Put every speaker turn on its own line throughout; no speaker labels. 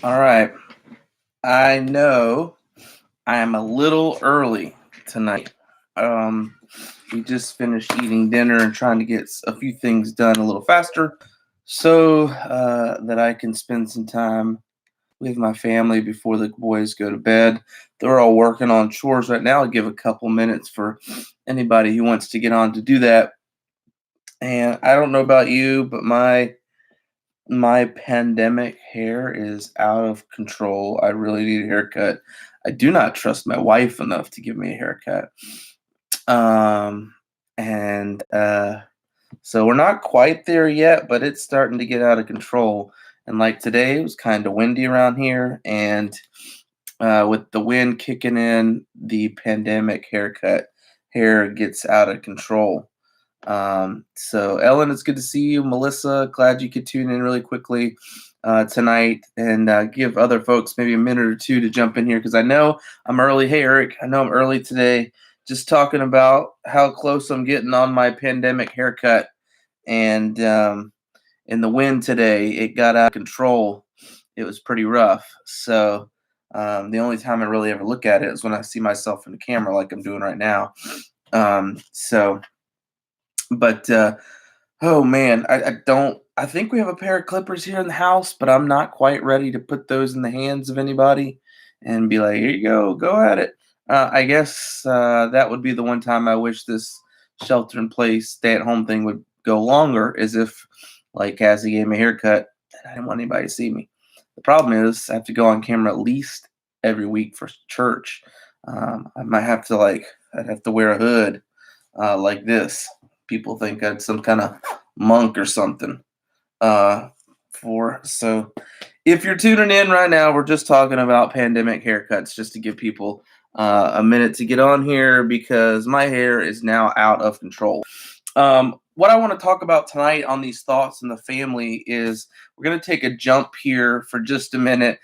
All right. I know I am a little early tonight. Um, we just finished eating dinner and trying to get a few things done a little faster so that I can spend some time with my family before the boys go to bed. They're all working on chores right now. I'll give a couple minutes for anybody who wants to get on to do that. And I don't know about you, but my pandemic hair is out of control. I really need a haircut. I do not trust my wife enough to give me a haircut. Um, and so we're not quite there yet, but it's starting to get out of control. And like today, it was kind of windy around here, and with the wind kicking in, the pandemic hair gets out of control. So Ellen, it's good to see you. Melissa, glad you could tune in really quickly tonight and give other folks maybe a minute or two to jump in here because I know I'm early. Hey, Eric, I know I'm early today. Just talking about how close I'm getting on my pandemic haircut, and in the wind today, it got out of control. It was pretty rough. So the only time I really ever look at it is when I see myself in the camera, like I'm doing right now. So, but oh man, I don't. I think we have a pair of clippers here in the house, but I'm not quite ready to put those in the hands of anybody and be like, "Here you go at it." I guess that would be the one time I wish this shelter-in-place, stay-at-home thing would go longer, is if, like, Cassie gave me a haircut and I didn't want anybody to see me. The problem is I have to go on camera at least every week for church. I might have to I'd have to wear a hood like this. People think I'm some kind of monk or something. Uh, for so, if you're tuning in right now, we're just talking about pandemic haircuts, just to give people a minute to get on here because my hair is now out of control. What I want to talk about tonight on these thoughts in the family is we're going to take a jump here for just a minute.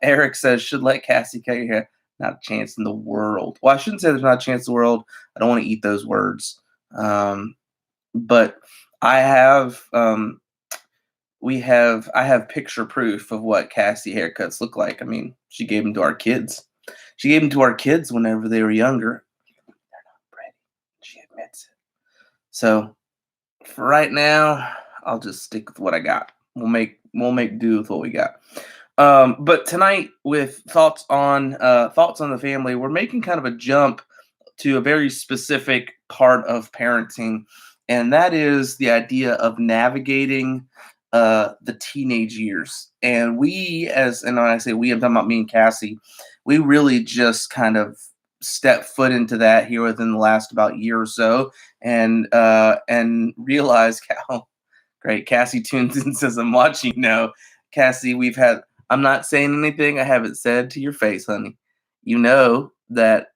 Eric says, should let Cassie cut your hair. Not a chance in the world. Well, I shouldn't say there's not a chance in the world. I don't want to eat those words. But I have, I have picture proof of what Cassie haircuts look like. I mean, she gave them to our kids. She gave them to our kids whenever they were younger. They're not pretty. She admits it. So for right now, I'll just stick with what I got. We'll make do with what we got. But tonight, with thoughts on the family, we're making kind of a jump to a very specific part of parenting, and that is the idea of navigating the teenage years. And and when I say we, I'm talking about me and Cassie, we really just kind of stepped foot into that here within the last about year or so, and realized how great Cassie tunes in and says, "I'm watching." No, Cassie, we've had. I'm not saying anything I haven't said to your face, honey. You know that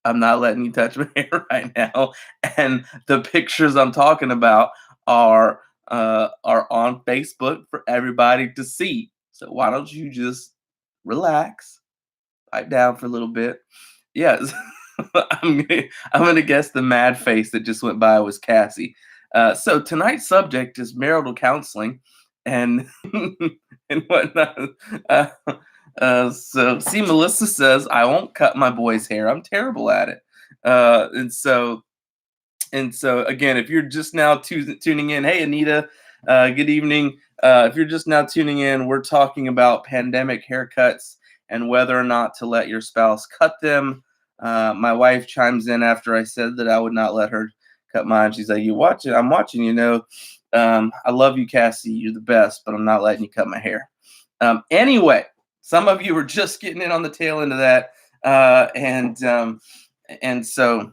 I'm not letting you touch my hair right now. And the pictures I'm talking about are on Facebook for everybody to see. So why don't you just relax, pipe down for a little bit? Yes. I'm gonna guess the mad face that just went by was Cassie. So tonight's subject is marital counseling and and whatnot. Uh, so see, Melissa says I won't cut my boy's hair. I'm terrible at it. And so again, if you're just now tuning in, hey Anita, good evening. If you're just now tuning in, we're talking about pandemic haircuts and whether or not to let your spouse cut them. My wife chimes in after I said that I would not let her cut mine. She's like, "You watch it? I'm watching. I love you, Cassie. You're the best, but I'm not letting you cut my hair." Anyway, some of you were just getting in on the tail end of that, and so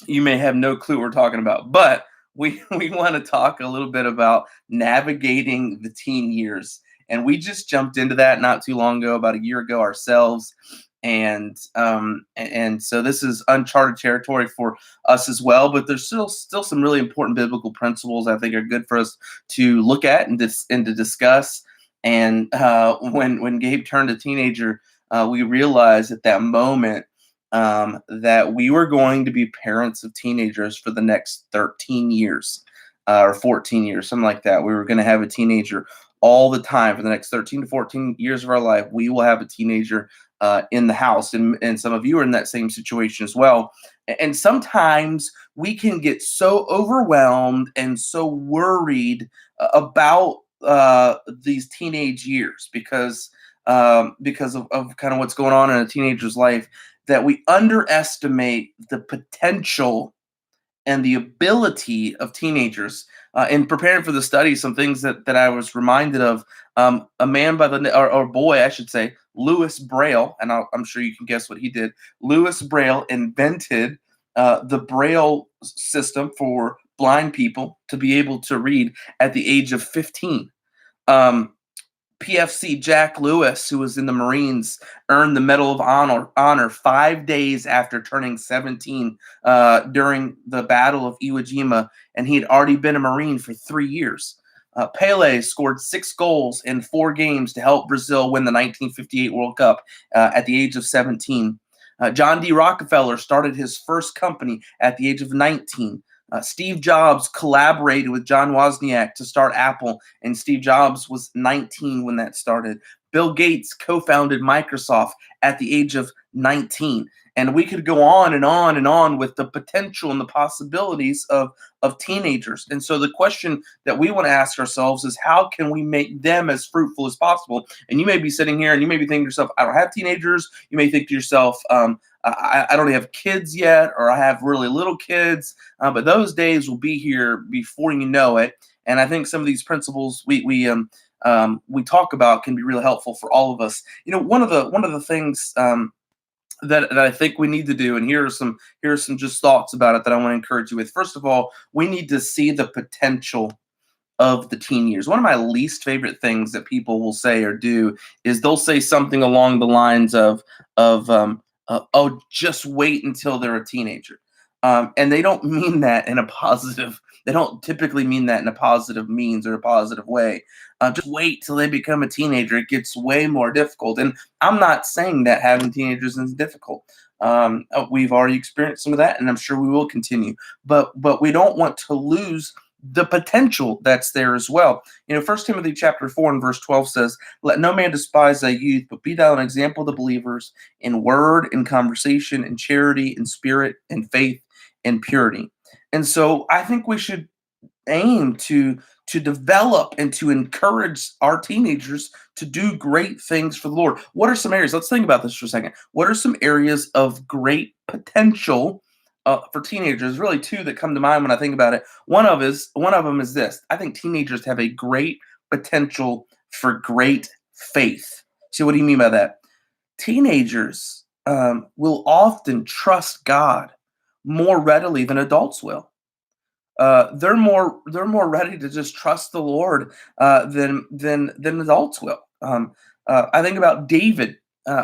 you may have no clue what we're talking about, but we want to talk a little bit about navigating the teen years. And we just jumped into that not too long ago, about a year ago ourselves. And so this is uncharted territory for us as well, but there's still some really important biblical principles I think are good for us to look at and to discuss. And when Gabe turned a teenager, we realized at that moment that we were going to be parents of teenagers for the next 13 years or 14 years, something like that. We were going to have a teenager all the time for the next 13 to 14 years of our life. We will have a teenager in the house, and some of you are in that same situation as well. And sometimes we can get so overwhelmed and so worried about these teenage years because of kind of what's going on in a teenager's life, that we underestimate the potential and the ability of teenagers. In preparing for the study, some things that I was reminded of, a man by the, or boy, I should say, Louis Braille, and I'm sure you can guess what he did. Louis Braille invented the Braille system for blind people to be able to read at the age of 15. Um, PFC Jack Lewis, who was in the Marines, earned the Medal of Honor 5 days after turning 17 during the Battle of Iwo Jima, and he had already been a Marine for 3 years. Pele scored 6 goals in 4 games to help Brazil win the 1958 World Cup at the age of 17. John D. Rockefeller started his first company at the age of 19. Steve Jobs collaborated with John Wozniak to start Apple, and Steve Jobs was 19 when that started. Bill Gates co-founded Microsoft at the age of 19. And we could go on and on and on with the potential and the possibilities of teenagers. And so the question that we want to ask ourselves is, how can we make them as fruitful as possible? And you may be sitting here and you may be thinking to yourself, I don't have teenagers. You may think to yourself, I don't have kids yet, or I have really little kids, but those days will be here before you know it. And I think some of these principles we talk about can be really helpful for all of us. You know, one of the things that I think we need to do, and here are some just thoughts about it that I want to encourage you with. First of all, we need to see the potential of the teen years. One of my least favorite things that people will say or do is they'll say something along the lines of oh, just wait until they're a teenager, and they don't mean that in a positive. They don't typically mean that in a positive means or a positive way. Just wait till they become a teenager. It gets way more difficult, and I'm not saying that having teenagers is difficult. We've already experienced some of that, and I'm sure we will continue. But we don't want to lose the potential that's there as well. You know, First Timothy chapter 4 and verse 12 says, "Let no man despise thy youth, but be thou an example of the believers in word, in conversation, in charity, in spirit, in faith, in purity." And so I think we should aim to develop and to encourage our teenagers to do great things for the Lord. What are some areas? Let's think about this for a second. What are some areas of great potential for teenagers? Really, two that come to mind when I think about it. One of them is this. I think teenagers have a great potential for great faith. See, what do you mean by that? Teenagers will often trust God more readily than adults will. They're more ready to just trust the Lord than adults will. I think about David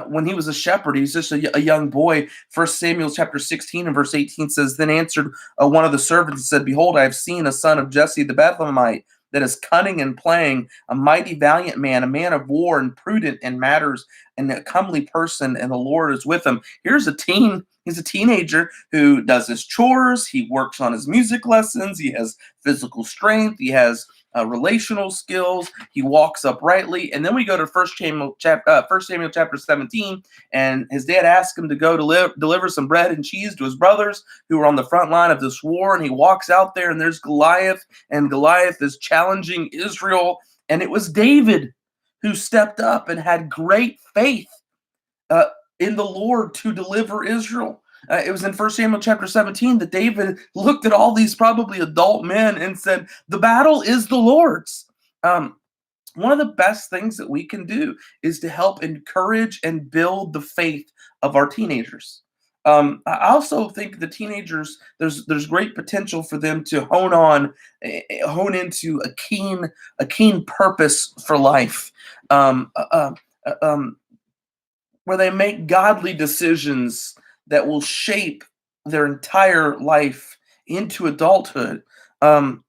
when he was a shepherd. He was just a young boy. First Samuel chapter 16 and verse 18 says, "Then answered one of the servants and said, Behold, I have seen a son of Jesse the Bethlehemite that is cunning and playing, a mighty valiant man, a man of war and prudent in matters, and a comely person, and the Lord is with him." Here's a teen. He's a teenager who does his chores. He works on his music lessons. He has physical strength. He has relational skills. He walks uprightly. And then we go to First Samuel chapter 17, and his dad asks him to go to deliver some bread and cheese to his brothers who are on the front line of this war. And he walks out there, and there's Goliath, and Goliath is challenging Israel. And it was David who stepped up and had great faith uh, in the Lord to deliver Israel. It was in First Samuel chapter 17 that David looked at all these probably adult men and said, "The battle is the Lord's." Um, One of the best things that we can do is to help encourage and build the faith of our teenagers. I also think the teenagers, there's great potential for them to hone into a keen purpose for life. Um, uh, uh, um, where they make godly decisions that will shape their entire life into adulthood. Um,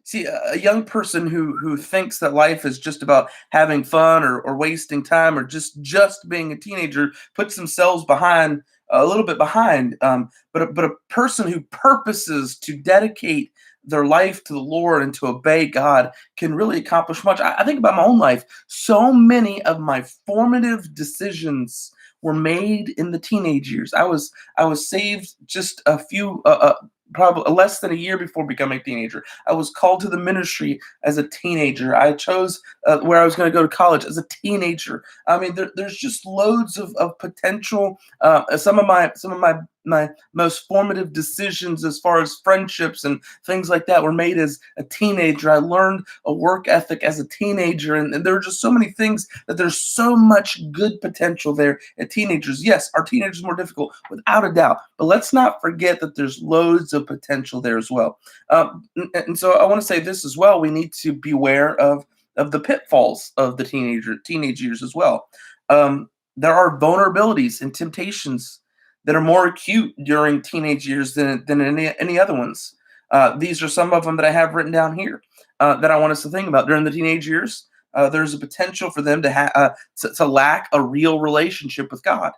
See, a young person who thinks that life is just about having fun or wasting time or just being a teenager puts themselves behind a little bit behind. But a person who purposes to dedicate their life to the Lord and to obey God can really accomplish much. I think about my own life. So many of my formative decisions were made in the teenage years. I was saved just a few probably less than a year before becoming a teenager. I was called to the ministry as a teenager. I chose where I was going to go to college as a teenager. I mean, there's just loads of potential. Some of my most formative decisions as far as friendships and things like that were made as a teenager. I learned a work ethic as a teenager, and there are just so many things that there's so much good potential there at teenagers. Yes, our teenagers are more difficult, without a doubt, but let's not forget that there's loads of potential there as well. And so I want to say this as well. We need to beware of the pitfalls of the teenage years as well. There are vulnerabilities and temptations that are more acute during teenage years than any other ones. These are some of them that I have written down here that I want us to think about. During the teenage years, there's a potential for them to lack a real relationship with God.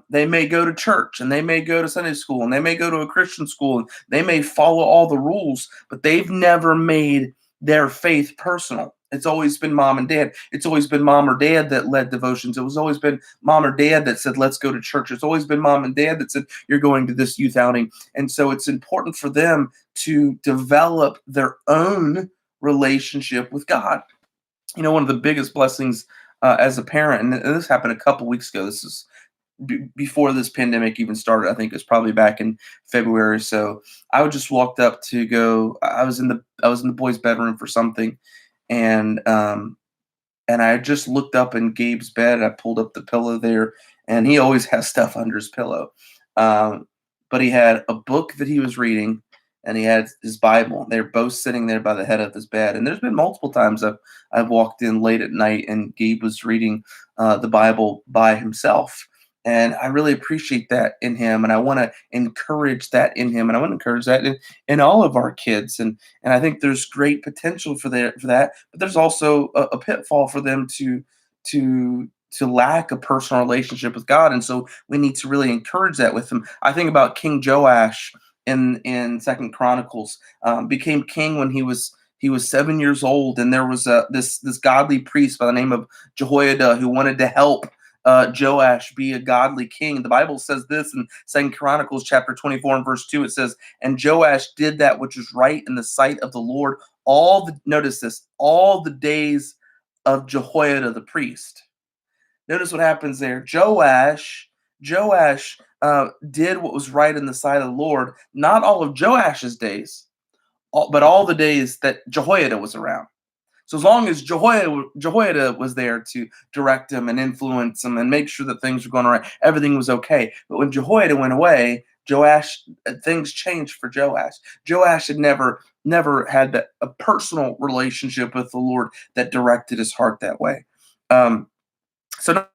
They may go to church and they may go to Sunday school and they may go to a Christian school and they may follow all the rules, but they've never made their faith personal. It's always been mom and dad. It's always been mom or dad that led devotions. It was always been mom or dad that said, let's go to church. It's always been mom and dad that said, you're going to this youth outing. And so it's important for them to develop their own relationship with God. One of the biggest blessings as a parent, and this happened a couple weeks ago. This is before this pandemic even started. I think it was probably back in February. So I just walked up to go. I was in the boys' bedroom for something, and I just looked up in Gabe's bed. I pulled up the pillow there, and he always has stuff under his pillow. But he had a book that he was reading, and he had his Bible. They're both sitting there by the head of his bed. And there's been multiple times I've walked in late at night, and Gabe was reading the Bible by himself. And I really appreciate that in him, and I want to encourage that in him, and I want to encourage that in all of our kids. And I think there's great potential for that, but there's also a pitfall for them to lack a personal relationship with God, and so we need to really encourage that with them. I think about King Joash in Second Chronicles. Became king when he was 7 years old, and there was this godly priest by the name of Jehoiada who wanted to help Joash be a godly king. The Bible says this in Second Chronicles chapter 24 and verse 2. It says, "And Joash did that which was right in the sight of the Lord notice this, all the days of Jehoiada the priest." Notice what happens there. Joash did what was right in the sight of the Lord, not all of Joash's days, but all the days that Jehoiada was around. So as long as Jehoiada was there to direct him and influence him and make sure that things were going right, everything was okay. But when Jehoiada went away, things changed for Joash. Joash had never had a personal relationship with the Lord that directed his heart that way. So not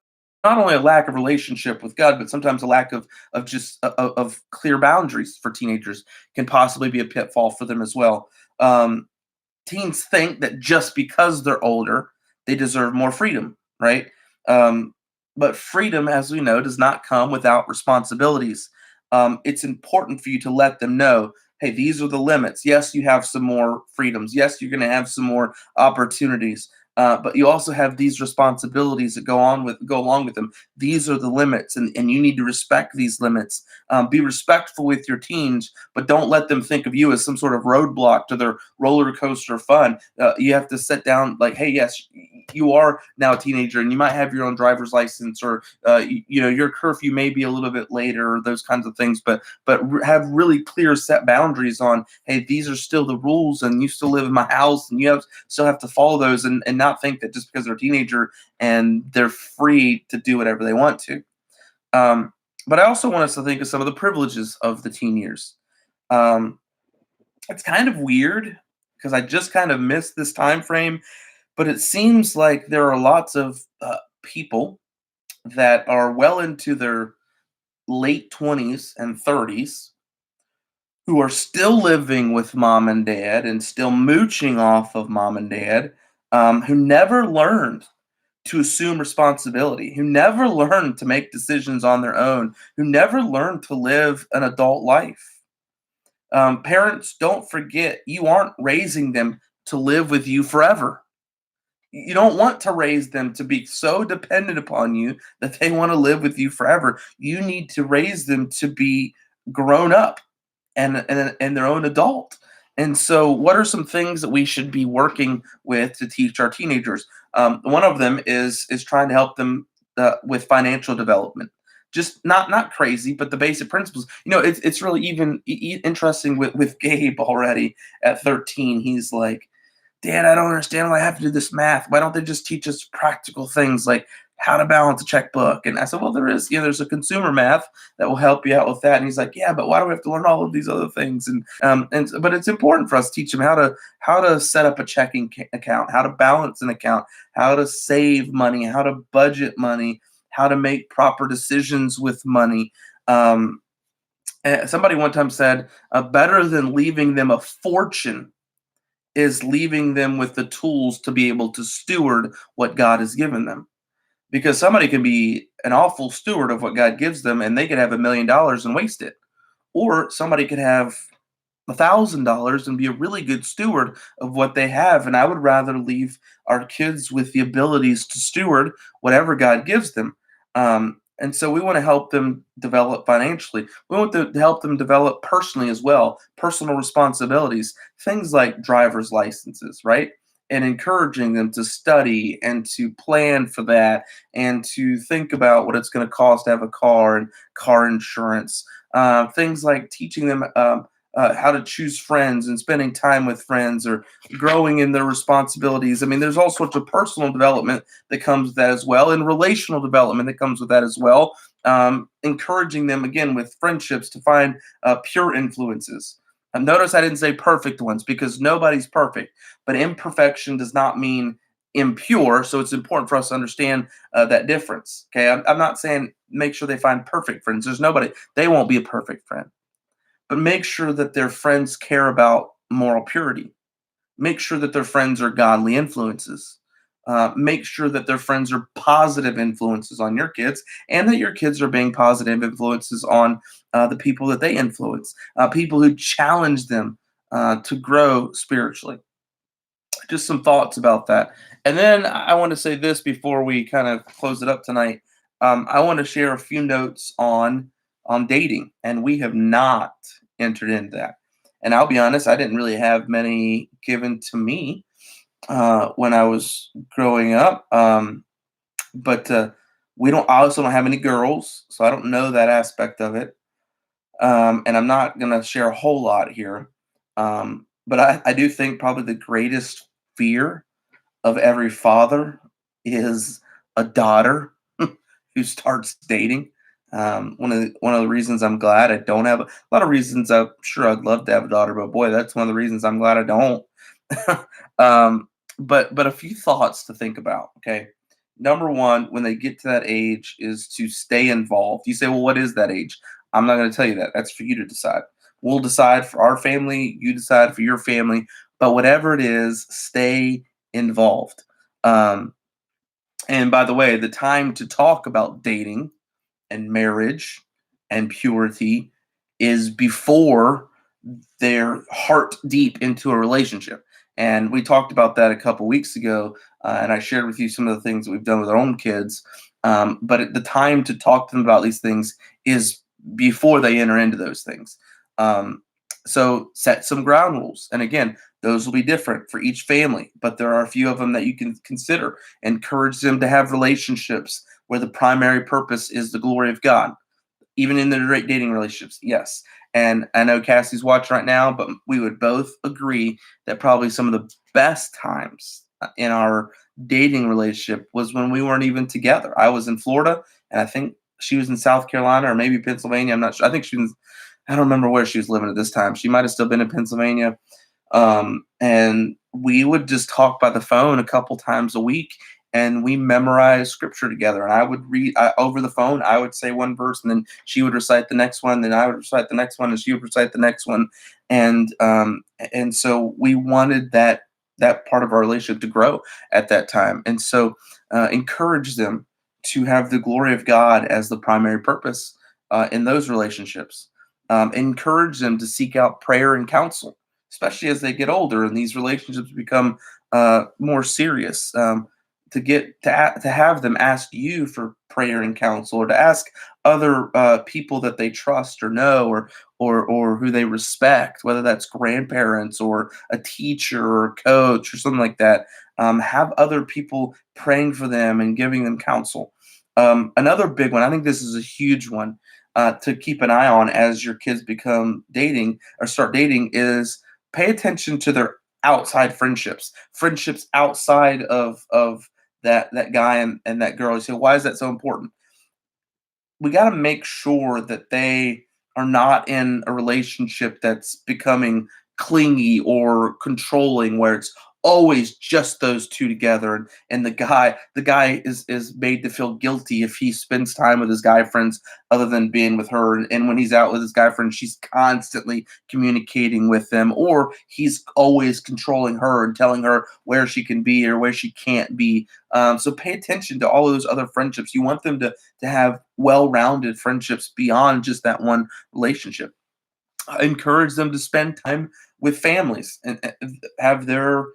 only a lack of relationship with God, but sometimes a lack of clear boundaries for teenagers can possibly be a pitfall for them as well. Teens think that just because they're older, they deserve more freedom, right? Um, but freedom, as we know, does not come without responsibilities. It's important for you to let them know, hey, these are the limits. Yes, you have some more freedoms. Yes, you're going to have some more opportunities. But you also have these responsibilities that go along with them. These are the limits, and you need to respect these limits. Be respectful with your teens, but don't let them think of you as some sort of roadblock to their roller coaster fun. You have to sit down like, hey, yes, you are now a teenager, and you might have your own driver's license, or your curfew may be a little bit later, or those kinds of things. But have really clear set boundaries on, hey, these are still the rules, and you still live in my house, and still have to follow those, and not think that just because they're a teenager and they're free to do whatever they want to. But I also want us to think of some of the privileges of the teen years. It's kind of weird because I just kind of missed this time frame, but it seems like there are lots of people that are well into their late 20s and 30s who are still living with mom and dad and still mooching off of mom and dad, who never learned to assume responsibility, who never learned to make decisions on their own, who never learned to live an adult life. Parents, don't forget you aren't raising them to live with you forever. You don't want to raise them to be so dependent upon you that they want to live with you forever. You need to raise them to be grown up and their own adult. And so, what are some things that we should be working with to teach our teenagers? One of them is trying to help them with financial development. Just not crazy, but the basic principles. It's really even interesting with Gabe already at 13. He's like, Dad, I don't understand why I have to do this math. Why don't they just teach us practical things like how to balance a checkbook? And I said, well, there's a consumer math that will help you out with that. And he's like, yeah, but why do we have to learn all of these other things? But it's important for us to teach them how to set up a checking account, how to balance an account, how to save money, how to budget money, how to make proper decisions with money. Somebody one time said, better than leaving them a fortune is leaving them with the tools to be able to steward what God has given them. Because somebody can be an awful steward of what God gives them and they could have $1 million and waste it. Or somebody could have $1,000 and be a really good steward of what they have. And I would rather leave our kids with the abilities to steward whatever God gives them. And so we want to help them develop financially. We want to help them develop personally as well, personal responsibilities, things like driver's licenses, right? And encouraging them to study and to plan for that and to think about what it's going to cost to have a car and car insurance. Things like teaching them how to choose friends and spending time with friends or growing in their responsibilities. I mean, there's all sorts of personal development that comes with that as well, and relational development that comes with that as well. Encouraging them again with friendships to find pure influences. Notice I didn't say perfect ones because nobody's perfect, but imperfection does not mean impure. So it's important for us to understand that difference. Okay, I'm not saying make sure they find perfect friends. There's nobody, they won't be a perfect friend, but make sure that their friends care about moral purity. Make sure that their friends are godly influences. Make sure that their friends are positive influences on your kids and that your kids are being positive influences on the people that they influence, people who challenge them to grow spiritually. Just some thoughts about that. And then I want to say this before we kind of close it up tonight. I want to share a few notes on dating, and we have not entered into that. And I'll be honest, I didn't really have many given to me when I was growing up. But we don't. I also don't have any girls, so I don't know that aspect of it. And I'm not gonna share a whole lot here. But I do think probably the greatest fear of every father is a daughter who starts dating. One of the reasons I'm glad I don't have a lot of reasons. I'm sure I'd love to have a daughter, but boy, that's one of the reasons I'm glad I don't. um, but a few thoughts to think about. Okay, number one, when they get to that age, is to stay involved. You say, well, what is that age? I'm not going to tell you that. That's for you to decide. We'll decide for our family. You decide for your family. But whatever it is, stay involved. Um, and by the way, the time to talk about dating and marriage and purity is before they're heart deep into a relationship. And we talked about that a couple weeks ago, and I shared with you some of the things that we've done with our own kids. But the time to talk to them about these things is before they enter into those things. Um, so set some ground rules. And again, those will be different for each family, but there are a few of them that you can consider. Encourage them to have relationships where the primary purpose is the glory of God, even in their dating relationships. Yes. And I know Cassie's watching right now, but we would both agree that probably some of the best times in our dating relationship was when we weren't even together. I was in Florida, and I think she was in South Carolina or maybe Pennsylvania. I'm not sure. I think she was, I don't remember where she was living at this time. She might have still been in Pennsylvania. And we would just talk by the phone a couple times a week, and we memorized scripture together. And I would read over the phone. I would say one verse, and then she would recite the next one. Then I would recite the next one, and she would recite the next one. And so we wanted that part of our relationship to grow at that time. And so encourage them to have the glory of God as the primary purpose in those relationships. Encourage them to seek out prayer and counsel, especially as they get older and these relationships become more serious. To have them ask you for prayer and counsel, or to ask other people that they trust or know, or who they respect, whether that's grandparents or a teacher or a coach or something like that. Have other people praying for them and giving them counsel. Another big one, I think this is a huge one to keep an eye on as your kids become dating or start dating, is pay attention to their outside friendships outside of that guy and that girl. You say, why is that so important? We got to make sure that they are not in a relationship that's becoming clingy or controlling, where it's always just those two together, and the guy is made to feel guilty if he spends time with his guy friends other than being with her, and when he's out with his guy friends she's constantly communicating with them, or he's always controlling her and telling her where she can be or where she can't be. So pay attention to all of those other friendships. You want them to have well-rounded friendships beyond just that one relationship. Encourage them to spend time with families, and have their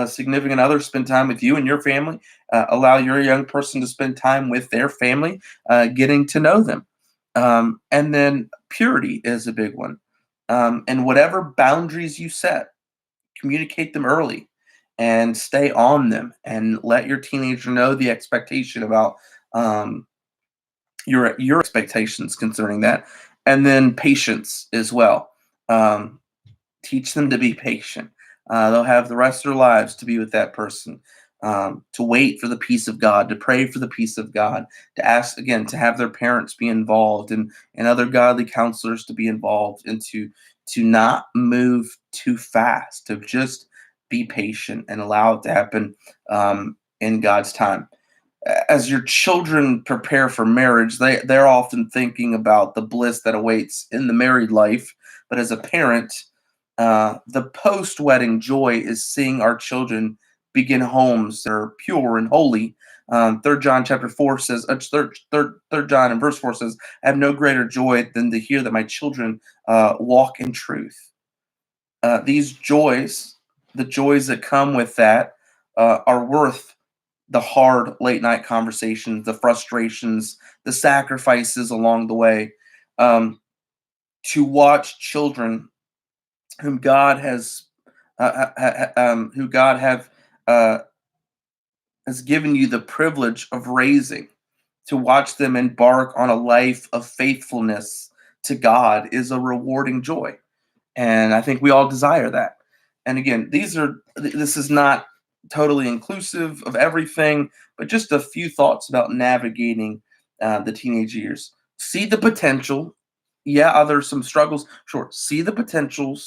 significant other spend time with you and your family. Allow your young person to spend time with their family, getting to know them. And then purity is a big one. And whatever boundaries you set, communicate them early and stay on them, and let your teenager know the expectation about um, your expectations concerning that. And then patience as well. um, Teach them to be patient. They'll have the rest of their lives to be with that person. To wait for the peace of God, to pray for the peace of God, to ask again, to have their parents be involved, and other godly counselors to be involved, and to not move too fast, to just be patient and allow it to happen in God's time. As your children prepare for marriage, they're often thinking about the bliss that awaits in the married life. But as a parent, the post wedding joy is seeing our children begin homes that are pure and holy. Third John chapter 4 says, third John and verse 4 says, I have no greater joy than to hear that my children walk in truth. These joys, the joys that come with that, are worth the hard late night conversations, the frustrations, the sacrifices along the way. Um, to watch children whom God has, who God have has given you the privilege of raising, to watch them embark on a life of faithfulness to God is a rewarding joy, and I think we all desire that. And again, this is not totally inclusive of everything, but just a few thoughts about navigating the teenage years. See the potential. Yeah, there's some struggles. Sure, see the potential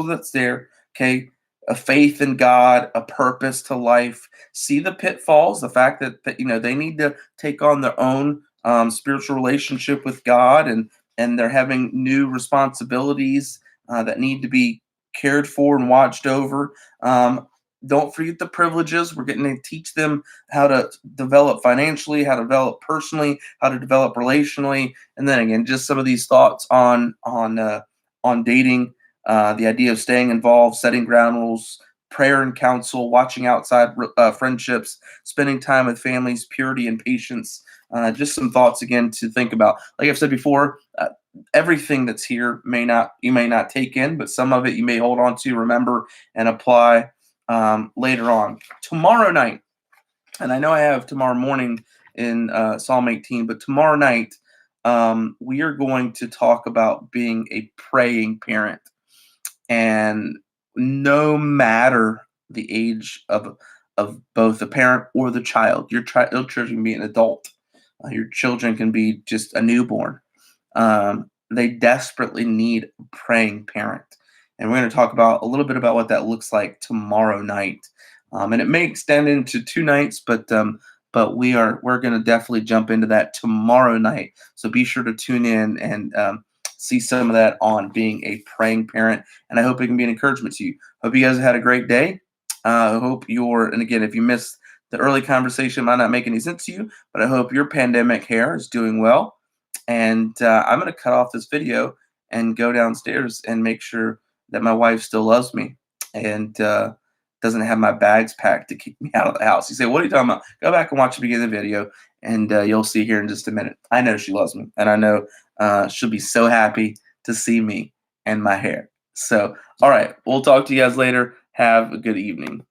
that's there. Okay, a faith in God, a purpose to life. See the pitfalls, the fact that they need to take on their own spiritual relationship with God, and they're having new responsibilities that need to be cared for and watched over. Don't forget the privileges. We're getting to teach them how to develop financially, how to develop personally, how to develop relationally, and then again, just some of these thoughts on dating, the idea of staying involved, setting ground rules, prayer and counsel, watching outside friendships, spending time with families, purity and patience. Just some thoughts again to think about. Like I've said before, everything that's here you may not take in, but some of it you may hold on to, remember, and apply later on. Tomorrow night, and I know I have tomorrow morning in Psalm 18, but tomorrow night we are going to talk about being a praying parent. And no matter the age of both the parent or the child, your children can be an adult. Your children can be just a newborn. They desperately need a praying parent, and we're going to talk about a little bit about what that looks like tomorrow night. And it may extend into 2 nights, but we're going to definitely jump into that tomorrow night. So be sure to tune in and see some of that on being a praying parent. And I hope it can be an encouragement to you. Hope you guys had a great day. I hope and again, if you missed the early conversation, it might not make any sense to you, but I hope your pandemic hair is doing well. And I'm going to cut off this video and go downstairs and make sure that my wife still loves me and doesn't have my bags packed to kick me out of the house. You say, "What are you talking about?" Go back and watch the beginning of the video, and you'll see here in just a minute. I know she loves me, and I know she'll be so happy to see me and my hair. So, all right, we'll talk to you guys later. Have a good evening.